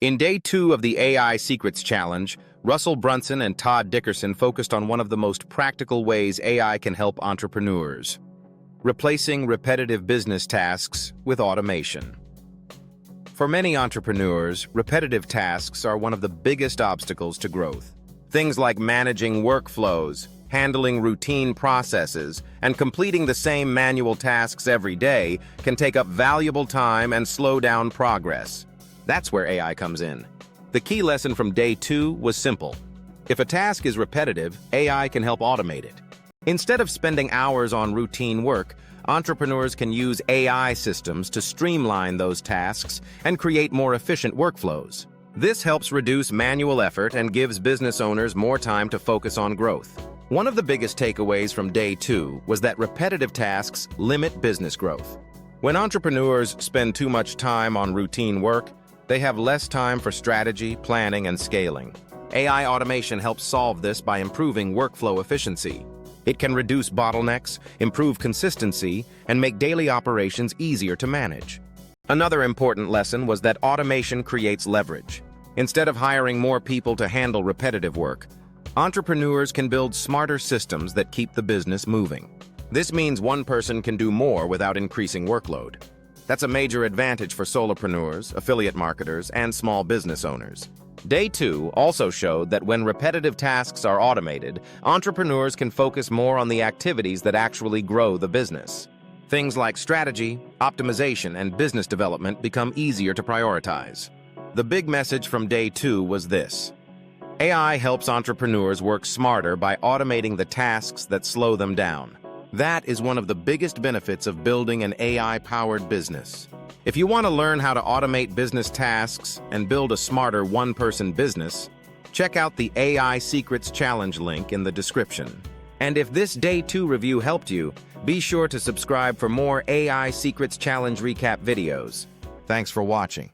In day 2 of the AI Secrets Challenge, Russell Brunson and Todd Dickerson focused on one of the most practical ways AI can help entrepreneurs: replacing repetitive business tasks with automation. For many entrepreneurs, repetitive tasks are one of the biggest obstacles to growth. Things like managing workflows, handling routine processes, and completing the same manual tasks every day can take up valuable time and slow down progress. That's where AI comes in. The key lesson from day 2 was simple. If a task is repetitive, AI can help automate it. Instead of spending hours on routine work, entrepreneurs can use AI systems to streamline those tasks and create more efficient workflows. This helps reduce manual effort and gives business owners more time to focus on growth. One of the biggest takeaways from day 2 was that repetitive tasks limit business growth. When entrepreneurs spend too much time on routine work, they have less time for strategy, planning, and scaling. AI automation helps solve this by improving workflow efficiency. It can reduce bottlenecks, improve consistency, and make daily operations easier to manage. Another important lesson was that automation creates leverage. Instead of hiring more people to handle repetitive work, entrepreneurs can build smarter systems that keep the business moving. This means one person can do more without increasing workload. That's a major advantage for solopreneurs, affiliate marketers, and small business owners. Day 2 also showed that when repetitive tasks are automated, entrepreneurs can focus more on the activities that actually grow the business. Things like strategy, optimization, and business development become easier to prioritize. The big message from day 2 was this: AI helps entrepreneurs work smarter by automating the tasks that slow them down. That is one of the biggest benefits of building an AI-powered business. If you want to learn how to automate business tasks and build a smarter one-person business, check out the AI Secrets Challenge link in the description. And if this Day 2 review helped you, be sure to subscribe for more AI Secrets Challenge recap videos. Thanks for watching.